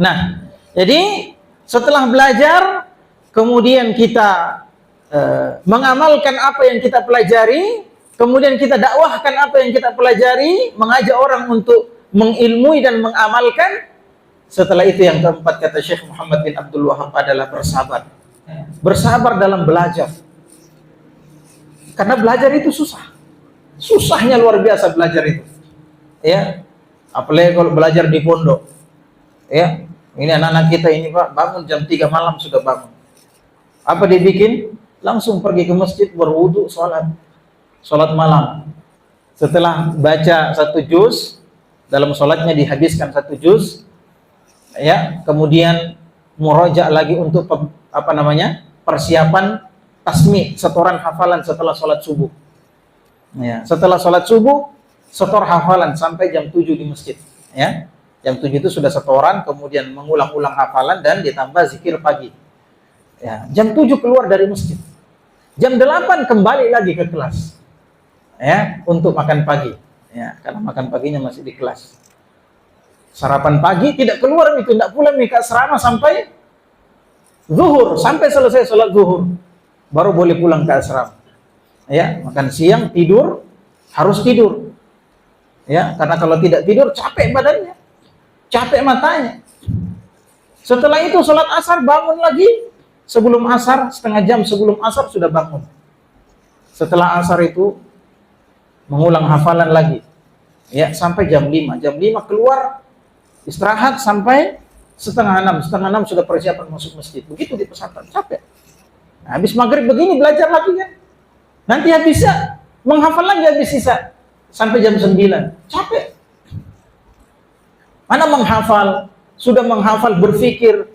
Nah, jadi setelah belajar, kemudian kita mengamalkan apa yang kita pelajari, kemudian kita dakwahkan apa yang kita pelajari, mengajak orang untuk mengilmui dan mengamalkan. Setelah itu yang keempat, kata Syekh Muhammad bin Abdul Wahab, adalah bersabar. Bersabar dalam belajar. Karena belajar itu susah. Susahnya luar biasa belajar itu. Ya. Apalagi kalau belajar di pondok. Ya. Ini anak-anak kita ini, Pak, bangun jam 3 malam sudah bangun. Apa dibikin? Langsung pergi ke masjid, berwudu, sholat malam. Setelah baca 1 juz, dalam sholatnya dihabiskan 1 juz, ya, kemudian muraja' lagi untuk persiapan tasmi', setoran hafalan setelah sholat subuh. Ya, setelah sholat subuh, setor hafalan sampai jam 7 di masjid. Ya, jam 7 itu sudah setoran, kemudian mengulang-ulang hafalan dan ditambah zikir pagi. Ya, jam 7 keluar dari masjid. Jam 8 kembali lagi ke kelas. Ya, untuk makan pagi. Ya, karena makan paginya masih di kelas. Sarapan pagi tidak keluar, tidak pulang ke asrama sampai zuhur, sampai selesai sholat zuhur. Baru boleh pulang ke asrama. Ya, makan siang, tidur, harus tidur. Ya, karena kalau tidak tidur capek badannya. Capek matanya. Setelah itu sholat asar, bangun lagi. Sebelum asar, setengah jam sebelum asar sudah bangun. Setelah asar itu mengulang hafalan lagi. Ya, sampai jam 5. Jam 5 keluar, istirahat sampai setengah 6. Setengah 6 sudah persiapan masuk masjid. Begitu di pesantren, capek. Nah, habis maghrib begini belajar lagi kan. Nanti habisnya menghafal lagi habis sisa sampai jam 9. Capek. Mana menghafal? Sudah menghafal berpikir.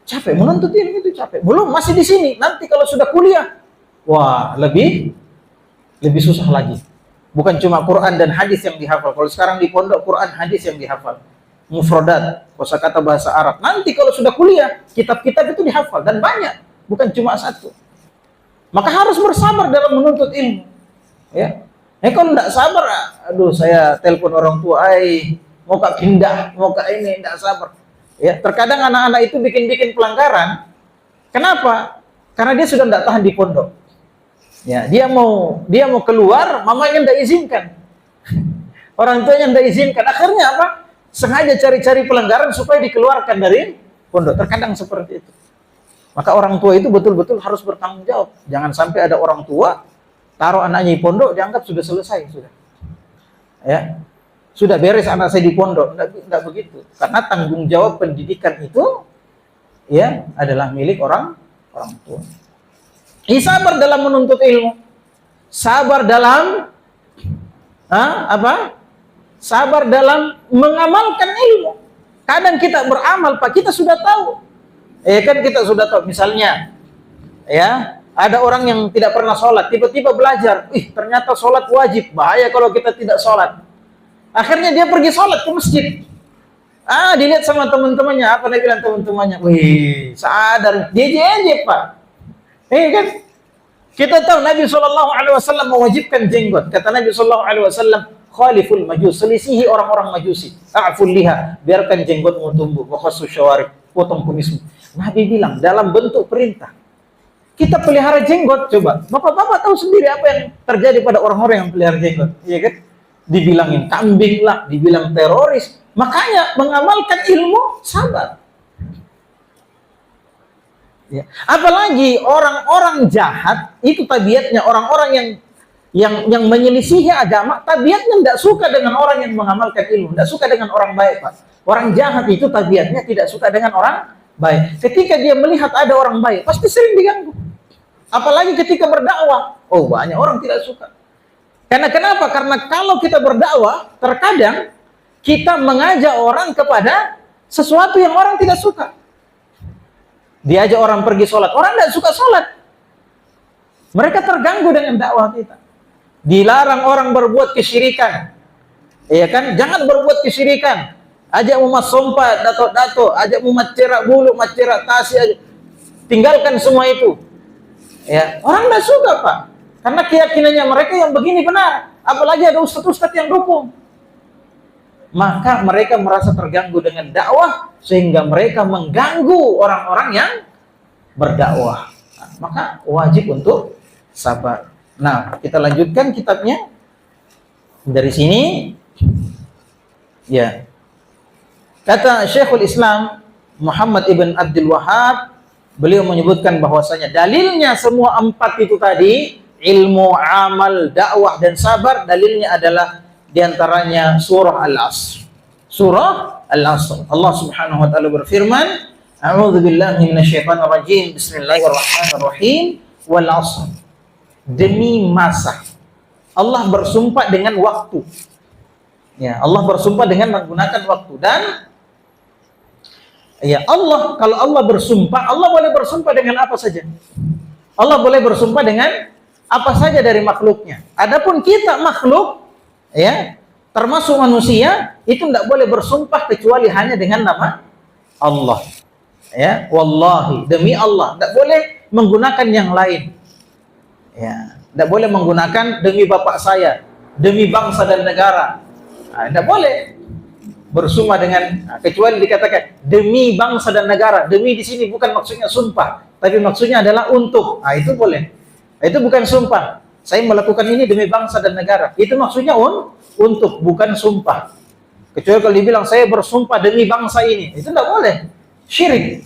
Capek, menuntut ilmu itu capek. Belum, masih di sini. Nanti kalau sudah kuliah, wah, lebih susah lagi. Bukan cuma Quran dan hadis yang dihafal. Kalau sekarang di pondok, Quran, hadis yang dihafal. Mufradat, kosakata bahasa Arab. Nanti kalau sudah kuliah, kitab-kitab itu dihafal. Dan banyak, bukan cuma 1. Maka harus bersabar dalam menuntut ilmu. Ya. Kalau tidak sabar, aduh, saya telepon orang tua, mau kak pindah, mau kak ini, tidak sabar. Ya, terkadang anak-anak itu bikin pelanggaran. Kenapa? Karena dia sudah tidak tahan di pondok. Ya, dia mau keluar, mamanya tidak izinkan. Orang tuanya tidak izinkan. Akhirnya apa? Sengaja cari-cari pelanggaran supaya dikeluarkan dari pondok. Terkadang seperti itu. Maka orang tua itu betul-betul harus bertanggung jawab. Jangan sampai ada orang tua taruh anaknya di pondok, dianggap sudah selesai, sudah. Ya. Sudah beres anak saya di pondok. Tidak begitu. Karena tanggung jawab pendidikan itu ya adalah milik orang tua. Sabar dalam menuntut ilmu. Sabar dalam Sabar dalam mengamalkan ilmu. Kadang kita beramal, Pak, kita sudah tahu. Kan kita sudah tahu, misalnya ya, ada orang yang tidak pernah sholat, tiba-tiba belajar, ternyata sholat wajib, bahaya kalau kita tidak sholat. Akhirnya dia pergi sholat ke masjid. Dilihat sama teman-temannya, apa dia bilang teman-temannya? Wih, sadar, dia Pak. Kan? Kita tahu Nabi SAW mewajibkan jenggot. Kata Nabi SAW, khaliful majus, selisihi orang-orang majusi. A'ful liha, biarkan jenggotmu tumbuh. Wa khassus syawarib, potong kumismu. Nabi bilang dalam bentuk perintah. Kita pelihara jenggot, coba. Bapak-bapak tahu sendiri apa yang terjadi pada orang-orang yang pelihara jenggot. Iya kan? Dibilangin kambing lah, dibilang teroris. Makanya mengamalkan ilmu sabar. Ya. Apalagi orang-orang jahat itu tabiatnya, orang-orang yang menyelisihi agama, tabiatnya tidak suka dengan orang yang mengamalkan ilmu, tidak suka dengan orang baik, Pak. Orang jahat itu tabiatnya tidak suka dengan orang baik. Ketika dia melihat ada orang baik, pasti sering diganggu. Apalagi ketika berdakwah, banyak orang tidak suka. Karena kenapa? Karena kalau kita berdakwah, terkadang kita mengajak orang kepada sesuatu yang orang tidak suka. Diajak orang pergi sholat, orang tidak suka sholat. Mereka terganggu dengan dakwah kita. Dilarang orang berbuat kesyirikan. Iya kan? Jangan berbuat kesyirikan. Ajak umat sompa, dato-dato, ajak umat cerak bulu, umat cerak tasi, ajak. Tinggalkan semua itu. Ya, orang tidak suka, Pak. Karena keyakinannya mereka yang begini benar. Apalagi ada ustaz-ustaz yang dukung. maka mereka merasa terganggu dengan dakwah sehingga mereka mengganggu orang-orang yang berdakwah. Nah, maka wajib untuk sabar. Nah, kita lanjutkan kitabnya dari sini. Ya. Kata Syekhul Islam Muhammad ibn Abdul Wahhab, beliau menyebutkan bahwasanya dalilnya semua 4 itu tadi, ilmu, amal, dakwah, dan sabar, dalilnya adalah diantaranya surah Al-Asr. Surah Al-Asr. Allah Subhanahu wa taala berfirman, "A'udzu billahi minasyaitonir rajim. Bismillahirrahmanirrahim. Wal 'asr." Demi masa. Allah bersumpah dengan waktu. Ya, Allah bersumpah dengan menggunakan waktu. Dan ya, kalau Allah bersumpah, Allah boleh bersumpah dengan apa saja. Allah boleh bersumpah dengan apa saja dari makhluknya. Adapun kita makhluk, ya, termasuk manusia, itu tidak boleh bersumpah kecuali hanya dengan nama Allah. Ya, wallahi, demi Allah, tidak boleh menggunakan yang lain. Ya, tidak boleh menggunakan demi bapak saya, demi bangsa dan negara. Nah, tidak boleh bersumpah dengan, kecuali dikatakan demi bangsa dan negara. Demi di sini bukan maksudnya sumpah, tapi maksudnya adalah untuk. Nah, itu boleh. Itu bukan sumpah. Saya melakukan ini demi bangsa dan negara. Itu maksudnya untuk, bukan sumpah. Kecuali kalau dibilang saya bersumpah demi bangsa ini, itu tidak boleh. Syirik.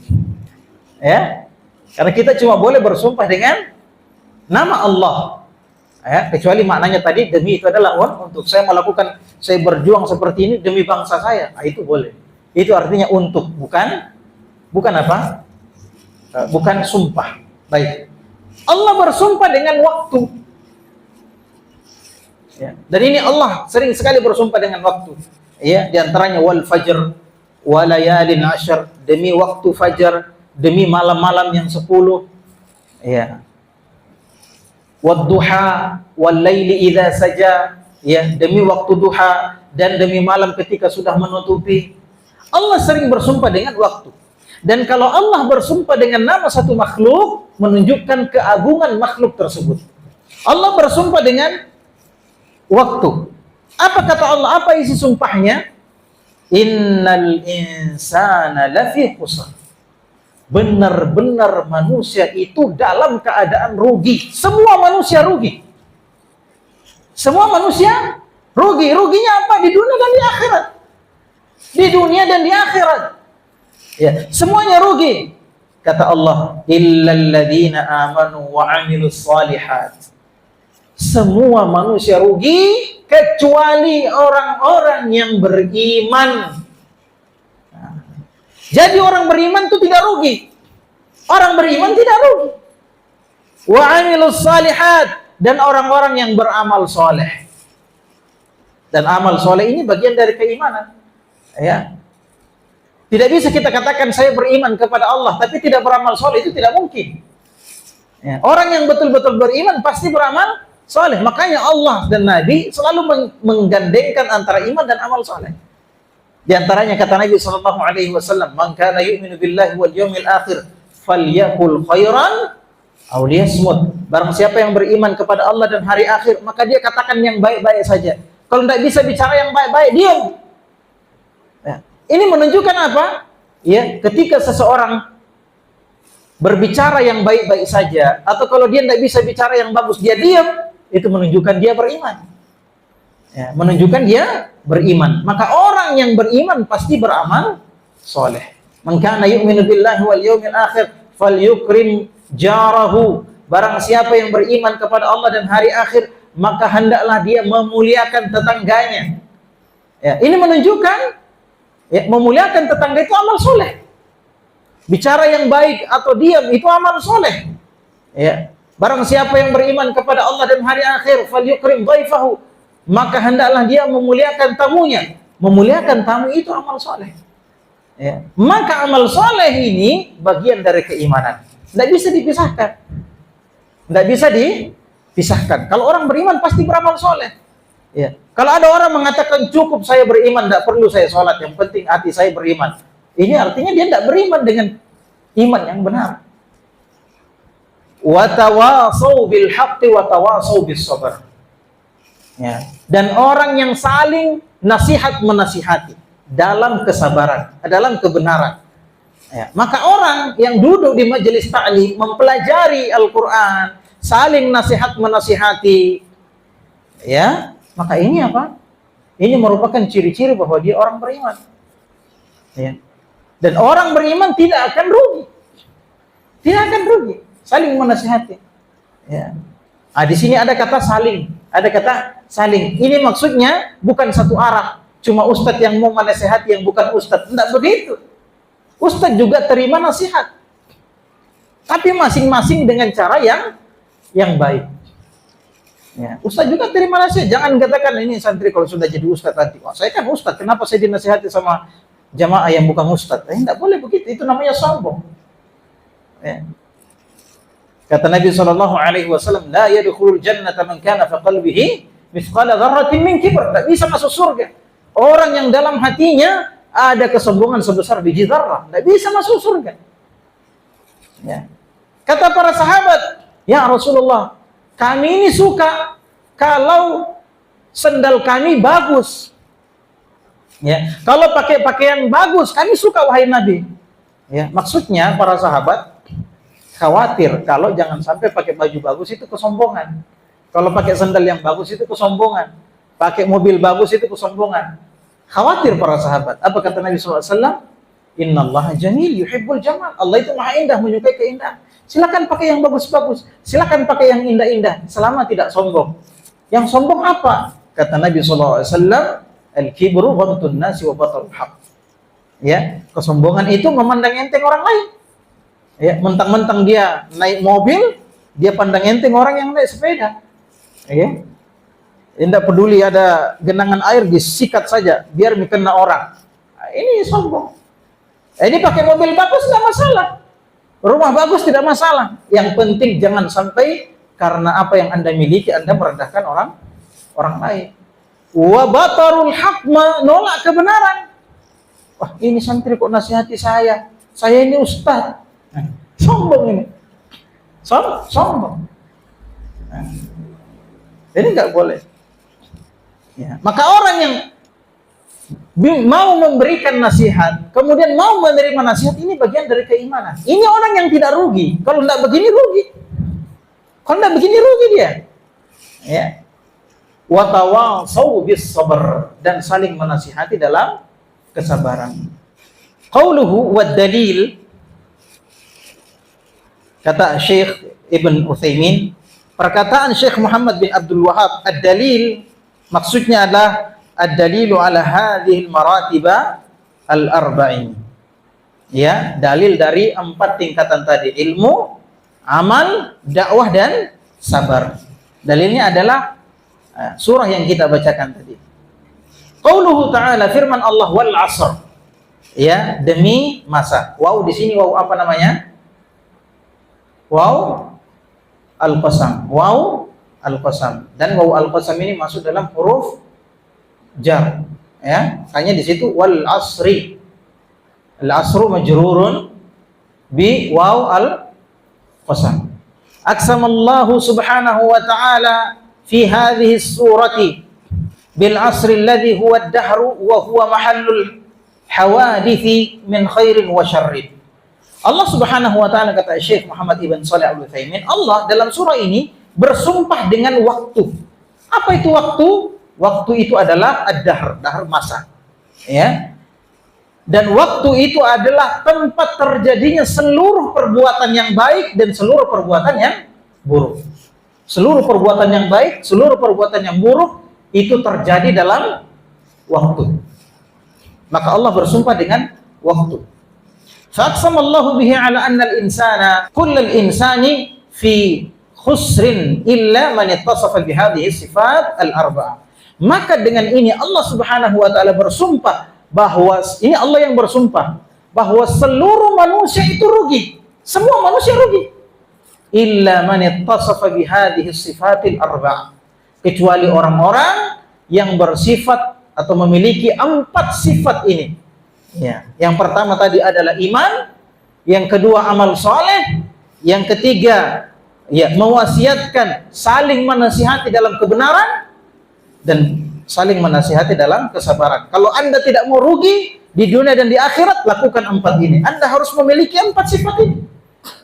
Ya. Karena kita cuma boleh bersumpah dengan nama Allah. Ya, kecuali maknanya tadi demi itu adalah untuk, saya melakukan, saya berjuang seperti ini demi bangsa saya. Nah, itu boleh. Itu artinya untuk, bukan apa? Bukan sumpah. Baik. Allah bersumpah dengan waktu. Ya. Dan ini Allah sering sekali bersumpah dengan waktu. Ya, di antaranya wal fajr wa layalin ashr, demi waktu fajar, demi malam-malam yang 10. Ya. Wadduha wal laili idza saja, ya, demi waktu duha dan demi malam ketika sudah menutupi. Allah sering bersumpah dengan waktu. Dan kalau Allah bersumpah dengan nama satu makhluk, menunjukkan keagungan makhluk tersebut. Allah bersumpah dengan waktu. Apa kata Allah? Apa isi sumpahnya? Innal insana lafi khusr. Benar-benar manusia itu dalam keadaan rugi. Semua manusia rugi. Semua manusia rugi. Ruginya apa? Di dunia dan di akhirat. Di dunia dan di akhirat. Ya, semuanya rugi. Kata Allah, illal ladzina amanu wa 'amilus shalihat. Semua manusia rugi kecuali orang-orang yang beriman. Jadi orang beriman itu tidak rugi. Orang beriman tidak rugi. Wa 'amilus shalihat, dan orang-orang yang beramal soleh. Dan amal soleh ini bagian dari keimanan. Ya. Tidak bisa kita katakan saya beriman kepada Allah tapi tidak beramal soleh, itu tidak mungkin. Ya. Orang yang betul-betul beriman pasti beramal soleh. Makanya Allah dan Nabi selalu menggandengkan antara iman dan amal soleh. Di antaranya kata Nabi SAW, "Man kana yu'minu billahi wal yawmil akhir falyaqul khairan aw liyasmut." Barang siapa yang beriman kepada Allah dan hari akhir, maka dia katakan yang baik-baik saja. Kalau tidak bisa bicara yang baik-baik, diam. Ya. Ini menunjukkan apa? Ya, ketika seseorang berbicara yang baik-baik saja, atau kalau dia tidak bisa bicara yang bagus, dia diam, itu menunjukkan dia beriman. Ya, menunjukkan dia beriman. Maka orang yang beriman pasti beramal soleh. Man kana yu'minu billahi wal yawmil akhir falyukrim jarahu. Barang siapa yang beriman kepada Allah dan hari akhir, maka hendaklah dia memuliakan tetangganya. Ya, ini menunjukkan, ya, memuliakan tetangga itu amal soleh. Bicara yang baik atau diam itu amal soleh. Ya, barang siapa yang beriman kepada Allah dan hari akhir falyukrim dhaifahu, maka hendaklah dia memuliakan tamunya. Memuliakan tamu itu amal soleh. Ya. Maka amal soleh ini bagian dari keimanan. Tidak bisa dipisahkan. Tidak bisa dipisahkan. Kalau orang beriman pasti beramal soleh. Ya. Kalau ada orang mengatakan cukup saya beriman, tidak perlu saya sholat, yang penting hati saya beriman. Ini artinya dia tidak beriman dengan iman yang benar. Wa tawasau bil haqqi wa tawasau bis sabr. Ya. Dan orang yang saling nasihat menasihati dalam kesabaran, dalam kebenaran. Ya, maka orang yang duduk di majelis ta'lim mempelajari Al-Qur'an, saling nasihat menasihati, ya, maka ini apa? Ini merupakan ciri-ciri bahwa dia orang beriman. Ya. Dan orang beriman tidak akan rugi. Tidak akan rugi. Saling menasihati. Ya. Di sini ada kata saling. Ada kata saling. Ini maksudnya bukan satu arah. Cuma ustadz yang mau menasihati yang bukan ustadz. Tidak begitu. Ustadz juga terima nasihat. Tapi masing-masing dengan cara yang baik. Ya. Ustadz juga terima nasihat. Jangan katakan ini santri kalau sudah jadi ustadz nanti. Oh, saya kan ustadz. Kenapa saya dinasihati sama jamaah yang bukan ustadz? Tidak boleh begitu. Itu namanya sombong. Ya. Kata Nabi SAW, la yadkhulul jannata man kana fi qalbihi mithqala dzarratin min kibr. Tak bisa masuk surga orang yang dalam hatinya ada kesombongan sebesar biji zarrah. Tak bisa masuk surga. Ya. Kata para sahabat, ya Rasulullah, kami ini suka kalau sendal kami bagus. Ya, kalau pakai pakaian bagus, kami suka wahai Nabi. Ya, maksudnya para sahabat khawatir kalau jangan sampai pakai baju bagus itu kesombongan. Kalau pakai sandal yang bagus itu kesombongan. Pakai mobil bagus itu kesombongan. Khawatir para sahabat. Apa kata Nabi SAW? Innallaha jamil yuhibbul jamal. Allah itu maha indah, menyukai keindahan. Silakan pakai yang bagus-bagus. Silakan pakai yang indah-indah. Selama tidak sombong. Yang sombong apa? Kata Nabi SAW, al-kibru ghamtun nasi wa batarul haq. Ya, kesombongan itu memandang enteng orang lain. Ya, mentang-mentang dia naik mobil, dia pandang enteng orang yang naik sepeda. Ya. Tidak peduli ada genangan air, disikat saja biar kena orang. Nah, ini sombong. Ini pakai mobil bagus tidak masalah. Rumah bagus tidak masalah. Yang penting jangan sampai karena apa yang Anda miliki Anda merendahkan orang lain. Wa batarul haq, menolak kebenaran. Wah, ini santri kok nasihati saya. Saya ini ustaz. Sombong ini. Sombong. Ini nggak boleh. Ya. Maka orang yang mau memberikan nasihat, kemudian mau menerima nasihat, ini bagian dari keimanan. Ini orang yang tidak rugi. Kalau tidak begini rugi. Kalau tidak begini rugi dia. Ya. Wa tawasau bis sabr, dan saling menasihati dalam kesabaran. Qauluhu wad dalil, kata Syekh Ibn Utsaimin, perkataan Syekh Muhammad bin Abdul Wahhab, ad-dalil maksudnya adalah ad-dalilu ala hadhil maratiba al-arba'in. Ya, dalil dari 4 tingkatan tadi, ilmu, amal, dakwah dan sabar. Dalilnya adalah surah yang kita bacakan tadi. Qauluhu ta'ala, firman Allah, wal 'asr. Ya, demi masa. Waw di sini waw apa namanya? Waw al-qasam. Waw al-qasam. Dan waw al-qasam ini masuk dalam huruf jar. Ya, hanya di situ wal 'asri. Al-'asru majrurun bi waw al-qasam. Aqsamallahu subhanahu wa ta'ala fi hadhihi surati bil 'asri alladhi huwa ad-dahru wa huwa mahallul hawadithi min khairin wa syarrin. Allah Subhanahu wa taala, kata Syekh Muhammad Ibn Shalih Al-Utsaimin, Allah dalam surah ini bersumpah dengan waktu. Apa itu waktu? Waktu itu adalah ad-dahr, dahr masa. Ya. Dan waktu itu adalah tempat terjadinya seluruh perbuatan yang baik dan seluruh perbuatan yang buruk. Seluruh perbuatan yang baik, seluruh perbuatan yang buruk itu terjadi dalam waktu. Maka Allah bersumpah dengan waktu. Faqsamallahu bihi ala anna al-insana kullal insani fi khusrin illa man ittasafa bihadhihi sifat al-arba'ah. Maka dengan ini Allah Subhanahu wa taala bersumpah bahwa ini Allah yang bersumpah bahwa seluruh manusia itu rugi. Semua manusia rugi. Illa man ittasafa bihadhihi sifatil arba'ah. Kecuali orang-orang yang bersifat atau memiliki 4 sifat ini. Ya, yang pertama tadi adalah iman, yang kedua amal soleh, yang ketiga ya mewasiatkan saling menasihati dalam kebenaran, dan saling menasihati dalam kesabaran. Kalau Anda tidak mau rugi di dunia dan di akhirat, lakukan 4 ini. Anda harus memiliki 4 sifat ini.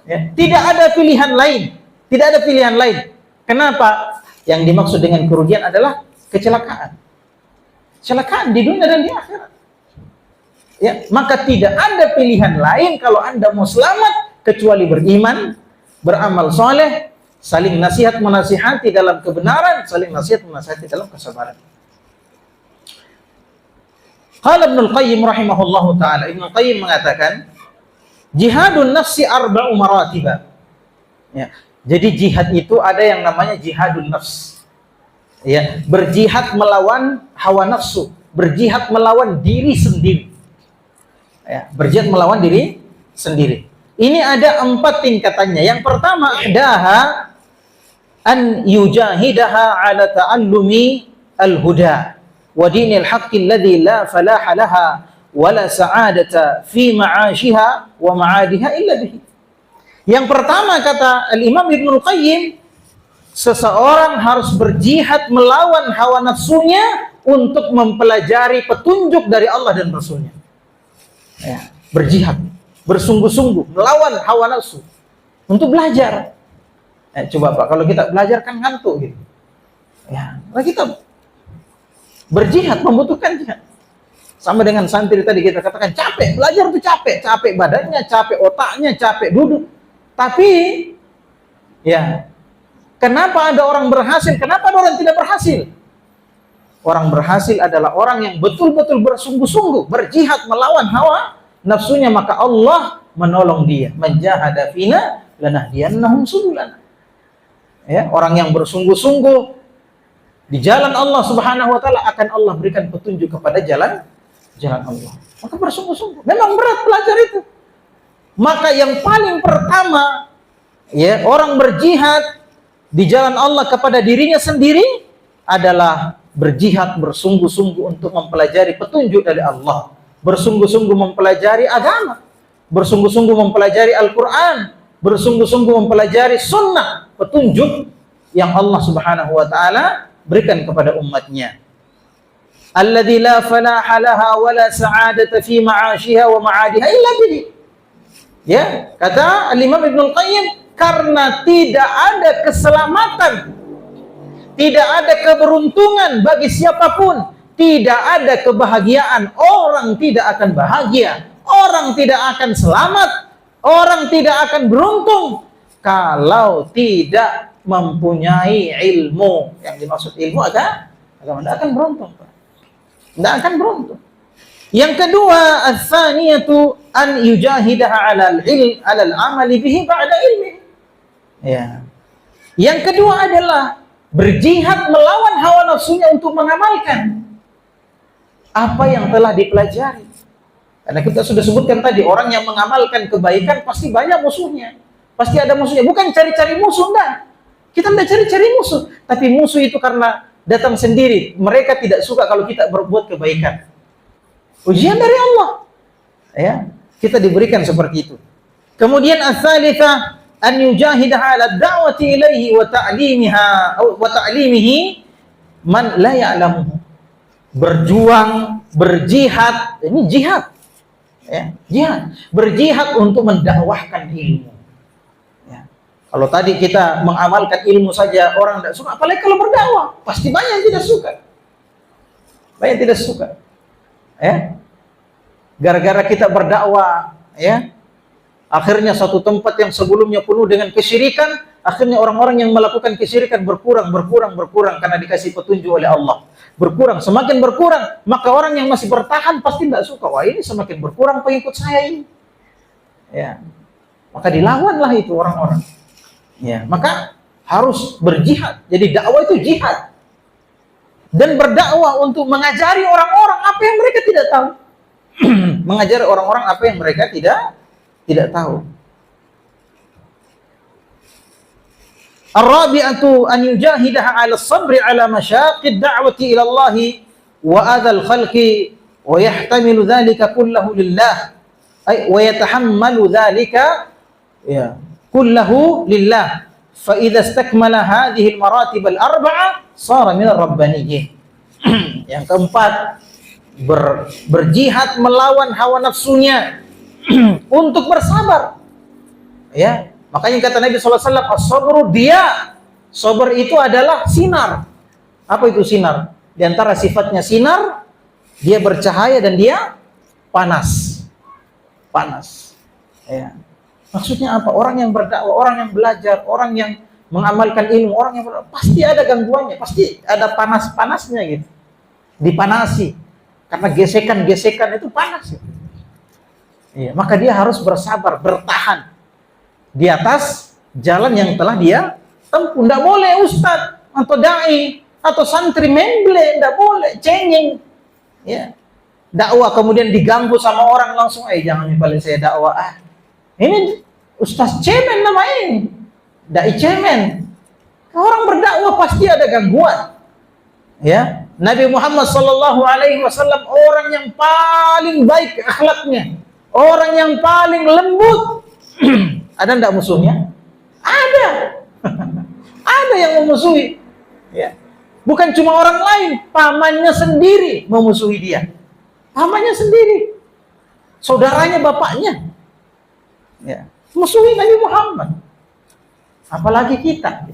Ya. Tidak ada pilihan lain. Tidak ada pilihan lain. Kenapa? Yang dimaksud dengan kerugian adalah kecelakaan. Kecelakaan di dunia dan di akhirat. Ya, maka tidak ada pilihan lain kalau Anda mau selamat kecuali beriman, beramal soleh, saling nasihat menasihati dalam kebenaran, saling nasihat menasihati dalam kesabaran. Qala Ibnu Al-Qayyim rahimahullahu taala, Ibnu Al-Qayyim mengatakan, jihadun nafsi arba'u maratiba. Ya. Jadi jihad itu ada yang namanya jihadun nafs. Ya, berjihad melawan hawa nafsu, berjihad melawan diri sendiri. Ya, berjihad melawan diri sendiri. Ini ada 4 tingkatannya. Yang pertama, ihdaha an yujahidaha ala ta'allumi al-huda wa dinil haqqi alladhi la falaha laha wa la sa'adata fi ma'ashiha wa ma'adiha illa bihi. Yang pertama kata Al-Imam Ibnu Qayyim, seseorang harus berjihad melawan hawa nafsunya untuk mempelajari petunjuk dari Allah dan Rasulnya. Ya, berjihad, bersungguh-sungguh melawan hawa nafsu untuk belajar. Coba Pak, kalau kita belajar kan ngantuk gitu. Ya, kita berjihad membutuhkan jihad. Sama dengan santri tadi kita katakan capek, belajar itu capek, capek badannya, capek otaknya, capek duduk. Tapi ya, kenapa ada orang berhasil, kenapa ada orang tidak berhasil? Orang berhasil adalah orang yang betul-betul bersungguh-sungguh berjihad melawan hawa nafsunya, maka Allah menolong dia. Man jahada fina lanahdiyannahum subulana. Ya, orang yang bersungguh-sungguh di jalan Allah Subhanahu wa taala akan Allah berikan petunjuk kepada jalan Allah. Maka bersungguh-sungguh. Memang berat belajar itu. Maka yang paling pertama, ya, orang berjihad di jalan Allah kepada dirinya sendiri adalah berjihad bersungguh-sungguh untuk mempelajari petunjuk dari Allah, bersungguh-sungguh mempelajari agama, bersungguh-sungguh mempelajari Al-Quran, bersungguh-sungguh mempelajari sunnah, petunjuk yang Allah Subhanahu wa taala berikan kepada umatnya. Alladzi la falaha laha wa la sa'adata fi ma'ashiha wa ma'adiha illa bihi. Ya, kata Al-Imam Ibnu Qayyim, karena tidak ada keselamatan, tidak ada keberuntungan bagi siapapun, tidak ada kebahagiaan, orang tidak akan bahagia, orang tidak akan selamat, orang tidak akan beruntung kalau tidak mempunyai ilmu. Yang dimaksud ilmu agama tidak akan beruntung, Pak. Tidak akan beruntung. Yang kedua, ats-tsaniyatu an yujahidaha 'ala al-'ilm 'ala al-'amali bihi ba'da ilmi. Ya. Yang kedua adalah berjihad melawan hawa nafsunya untuk mengamalkan apa yang telah dipelajari. Karena kita sudah sebutkan tadi, orang yang mengamalkan kebaikan pasti banyak musuhnya. Pasti ada musuhnya. Bukan cari-cari musuh, enggak. Kita tidak cari-cari musuh. Tapi musuh itu karena datang sendiri. Mereka tidak suka kalau kita berbuat kebaikan. Ujian dari Allah. Ya, kita diberikan seperti itu. Kemudian ats-tsalitsah an yujahidaha 'ala ad-da'wati ilaihi wa ta'limiha wa ta'limihi man la ya'lamuhu. Berjuang, berjihad, ini jihad. Ya, jihad. Berjihad untuk mendakwahkan ilmu. Ya. Kalau tadi kita mengamalkan ilmu saja orang tidak suka, apalagi kalau berdakwah, pasti banyak yang tidak suka. Banyak yang tidak suka. Ya. Gara-gara kita berdakwah, ya, akhirnya satu tempat yang sebelumnya penuh dengan kesyirikan, akhirnya orang-orang yang melakukan kesyirikan berkurang karena dikasih petunjuk oleh Allah. Berkurang, semakin berkurang, maka orang yang masih bertahan pasti tidak suka. Wah, ini semakin berkurang pengikut saya ini. Ya. Maka dilawanlah itu orang-orang. Ya, maka harus berjihad. Jadi dakwah itu jihad. Dan berdakwah untuk mengajari orang-orang apa yang mereka tidak tahu. Mengajari orang-orang apa yang mereka tidak tahu. Ar-rabi'atu an yujahidaha 'ala as-sabri 'ala masyaqqid da'wati ila Allah wa adha al-khalqi wa yahtamilu dhalika kullahu lillah ay wa yatahammalu dhalika ya kullahu lillah fa idza istakmala hadhihi al-maratib al-arba'a sara min ar-rabbaniyyin. Yang keempat, berjihad melawan hawa nafsunya untuk bersabar. Ya, makanya kata Nabi sallallahu alaihi wasallam, as-sabru dia. Sabar itu adalah sinar. Apa itu sinar? Di antara sifatnya sinar, dia bercahaya dan dia panas. Panas. Ya. Maksudnya apa? Orang yang berdakwah, orang yang belajar, orang yang mengamalkan ilmu, orang yang pasti ada gangguannya, pasti ada panas-panasnya gitu. Dipanasi. Karena gesekan-gesekan itu panas. Ya. Maka dia harus bersabar, bertahan di atas jalan yang telah dia tempuh. Tidak boleh ustaz atau dai atau santri memble, tidak boleh cengeng. Ya. Dakwah kemudian diganggu sama orang langsung, jangan paling saya dakwah. Ini ustaz cemen namanya, dai cemen. Orang berdakwah pasti ada gangguan. Ya, Nabi Muhammad sallallahu alaihi wasallam orang yang paling baik akhlaknya, orang yang paling lembut. Ada enggak musuhnya? Ada. Ada yang memusuhi. Ya. Bukan cuma orang lain, pamannya sendiri memusuhi dia. Pamannya sendiri. Saudaranya, bapaknya. Ya. Musuhi Nabi Muhammad. Apalagi kita.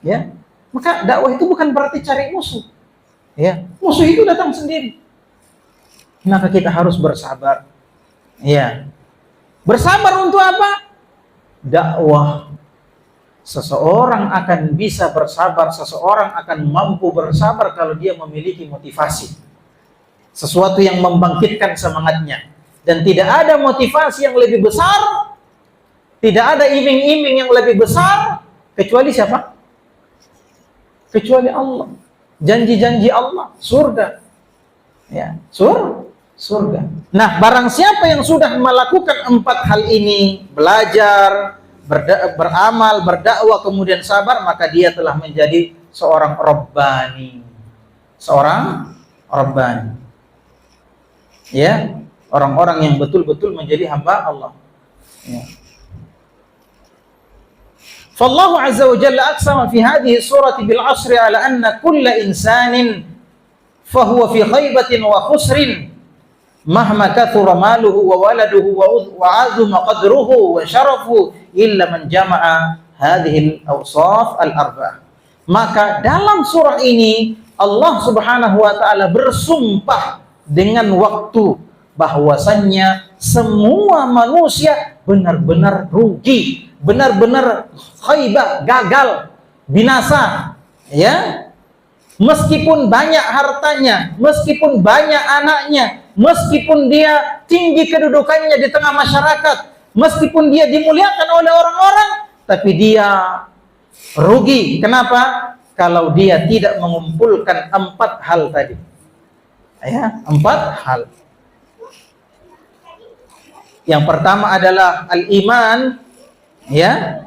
Ya. Maka dakwah itu bukan berarti cari musuh. Ya. Musuh itu datang sendiri. Maka kita harus bersabar. Ya. Bersabar untuk apa? Dakwah. Seseorang akan bisa bersabar, seseorang akan mampu bersabar kalau dia memiliki motivasi. Sesuatu yang membangkitkan semangatnya. Dan tidak ada motivasi yang lebih besar, tidak ada iming-iming yang lebih besar, kecuali siapa? Kecuali Allah. Janji-janji Allah, surga. Ya, surga. Nah, barang siapa yang sudah melakukan 4 hal ini, belajar, beramal, berdakwah, kemudian sabar, maka dia telah menjadi seorang Rabbani. Seorang Rabbani. Ya, orang-orang yang betul-betul menjadi hamba Allah. Ya. Fallahu azza wa jalla aqsama fi hadhihi surati bil 'asri ala anna kulla insanin fahuwa fi khaybatin wa khusrin mahma kathura maluhu wa waladuhu wa 'azuma qadruhu wa syarafuhu illa man jama'a hadhihi al-awsaf al-arba'ah. Maka dalam surah ini Allah Subhanahu wa taala bersumpah dengan waktu bahwasannya semua manusia benar-benar rugi, benar-benar khaybah, gagal, binasa, ya. Meskipun banyak hartanya, meskipun banyak anaknya, meskipun dia tinggi kedudukannya di tengah masyarakat, meskipun dia dimuliakan oleh orang-orang, tapi dia rugi. Kenapa? Kalau dia tidak mengumpulkan 4 hal tadi. Ya, 4 hal. Yang pertama adalah al-iman, ya.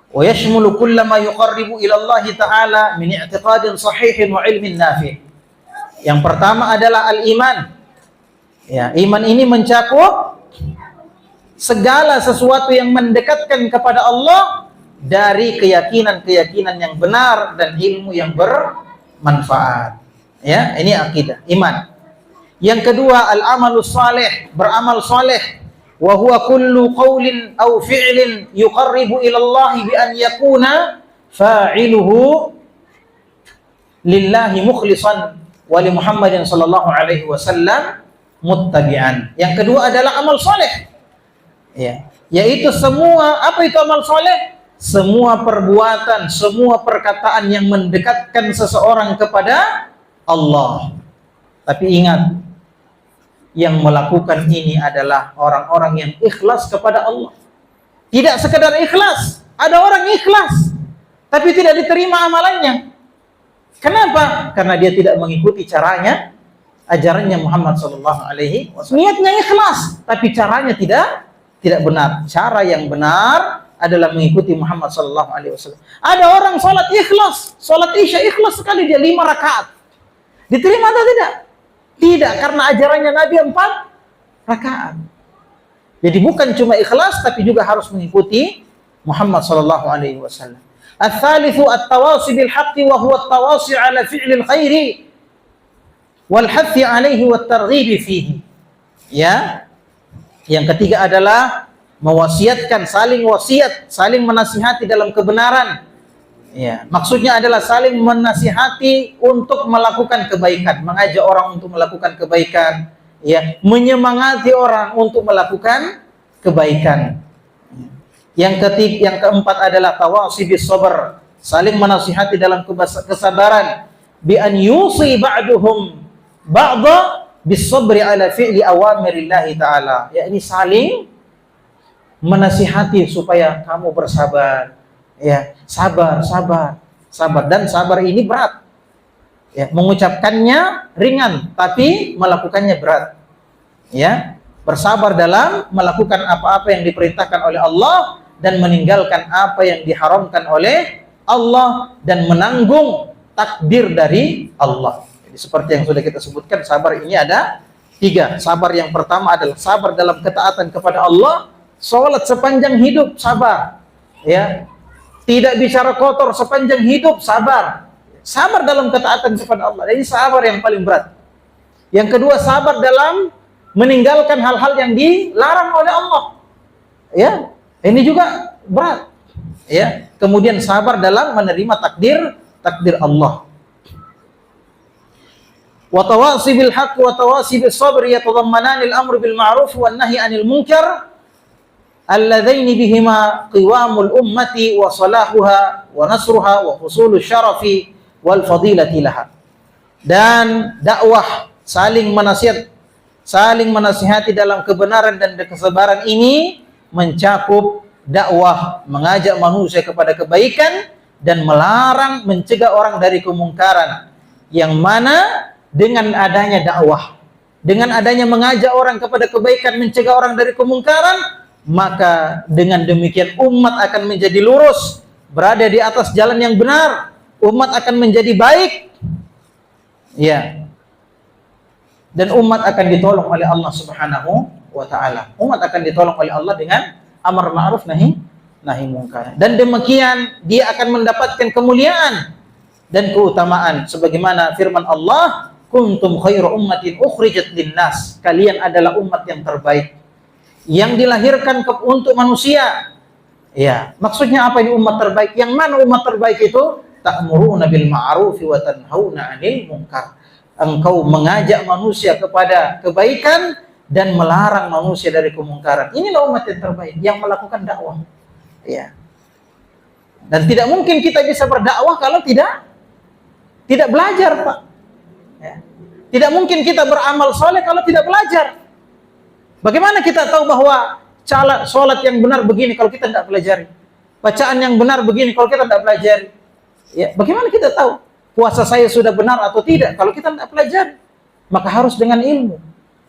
Wa yashmulu kulla ma yuqarribu ila Allah Ta'ala min i'tiqadin sahihin wa ilmin nafi'. Yang pertama adalah al-iman. Ya, iman ini mencakup segala sesuatu yang mendekatkan kepada Allah dari keyakinan-keyakinan yang benar dan ilmu yang bermanfaat. Ya, ini akidah, iman. Yang kedua, al-amalus salih, beramal saleh. Wa huwa kullu qawlin aw fi'lin yuqarribu ila Allah bi an yakuna fa'iluhu lillahi mukhlishan wa li Muhammadin sallallahu alaihi wasallam muttabi'an. Yang kedua adalah amal saleh. Ya, yaitu semua, apa itu amal saleh? Semua perbuatan, semua perkataan yang mendekatkan seseorang kepada Allah. Tapi ingat, yang melakukan ini adalah orang-orang yang ikhlas kepada Allah. Tidak sekedar ikhlas. Ada orang ikhlas, tapi tidak diterima amalannya. Kenapa? Karena dia tidak mengikuti caranya, ajarannya Muhammad sallallahu alaihi wasallam. Niatnya ikhlas, tapi caranya tidak benar. Cara yang benar adalah mengikuti Muhammad sallallahu alaihi wasallam. Ada orang salat ikhlas, salat Isya ikhlas sekali, dia 5 rakaat. Diterima atau tidak? Tidak, karena ajarannya Nabi 4 rakaat. Jadi bukan cuma ikhlas, tapi juga harus mengikuti Muhammad sallallahu alaihi wasallam. Ats-tsalitsu at-tawasi bil haqqi wa huwa at-tawasi 'ala fi'lil khairi wal hathi 'alaihi wat targhibi fihi. Ya. Yang ketiga adalah mewasiatkan, saling wasiat, saling menasihati dalam kebenaran. Ya, maksudnya adalah saling menasihati untuk melakukan kebaikan, mengajak orang untuk melakukan kebaikan, ya, menyemangati orang untuk melakukan kebaikan. Yang keempat adalah tawasi bis sabr, saling menasihati dalam kesabaran, bi an yusi ba'duhum ba'dha bis sabri ala fi'li awamirillahi ta'ala. Ya, ini saling menasihati supaya kamu bersabar. Ya, sabar dan sabar ini berat. Ya, mengucapkannya ringan tapi melakukannya berat. Ya, bersabar dalam melakukan apa-apa yang diperintahkan oleh Allah dan meninggalkan apa yang diharamkan oleh Allah dan menanggung takdir dari Allah. Jadi seperti yang sudah kita sebutkan, sabar ini ada 3. Sabar yang pertama adalah sabar dalam ketaatan kepada Allah, salat sepanjang hidup sabar. Ya. Tidak bicara kotor sepanjang hidup sabar. Sabar dalam ketaatan kepada Allah. Ini sabar yang paling berat. Yang kedua, sabar dalam meninggalkan hal-hal yang dilarang oleh Allah. Ya. Ini juga berat. Ya, kemudian sabar dalam menerima takdir Allah. Wa tawasi bil haqq wa tawasi bis sabr yatadammanani al-amr bil ma'ruf wan nahy 'anil munkar alladzaini bihima qiwamul ummati wa salahuha wa nasruha wa husulus syarafi wal fadilati laha. Dan dakwah saling menasihati dalam kebenaran dan kesabaran ini mencakup dakwah mengajak manusia kepada kebaikan dan melarang mencegah orang dari kemungkaran, yang mana dengan adanya dakwah, dengan adanya mengajak orang kepada kebaikan, mencegah orang dari kemungkaran, maka dengan demikian umat akan menjadi lurus, berada di atas jalan yang benar, umat akan menjadi baik. Ya. Dan umat akan ditolong oleh Allah Subhanahu wa taala. Umat akan ditolong oleh Allah dengan amar ma'ruf nahi munkar. Dan demikian dia akan mendapatkan kemuliaan dan keutamaan sebagaimana firman Allah, kuntum khairu ummatin ukhrijat linnas. Kalian adalah umat yang terbaik yang dilahirkan untuk manusia. Ya, maksudnya apa ini umat terbaik? Yang mana umat terbaik itu? Ta'muruna bil ma'ruf wa tanhauna 'anil munkar. Engkau mengajak manusia kepada kebaikan dan melarang manusia dari kemungkaran. Inilah umat yang terbaik yang melakukan dakwah. Ya. Dan tidak mungkin kita bisa berdakwah kalau tidak belajar, Pak. Ya. Tidak mungkin kita beramal soleh kalau tidak belajar. Bagaimana kita tahu bahwa cara sholat yang benar begini kalau kita tidak pelajari? Bacaan yang benar begini kalau kita tidak pelajari? Ya, bagaimana kita tahu puasa saya sudah benar atau tidak kalau kita tidak pelajari? Maka harus dengan ilmu.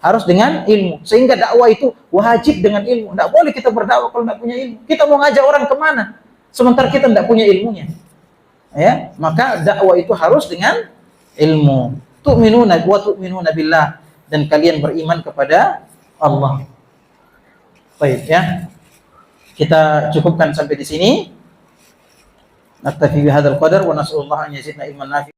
Harus dengan ilmu. Sehingga dakwah itu wajib dengan ilmu. Tidak boleh kita berdakwah kalau tidak punya ilmu. Kita mau ngajak orang kemana? Sementara kita tidak punya ilmunya. Ya, maka dakwah itu harus dengan ilmu. Tu'minuna billah, dan kalian beriman kepada Allah. Baik ya. Kita cukupkan sampai di sini. Naktafi bihadzal qadar wa nas'alullah an yazidna ilman nafi'.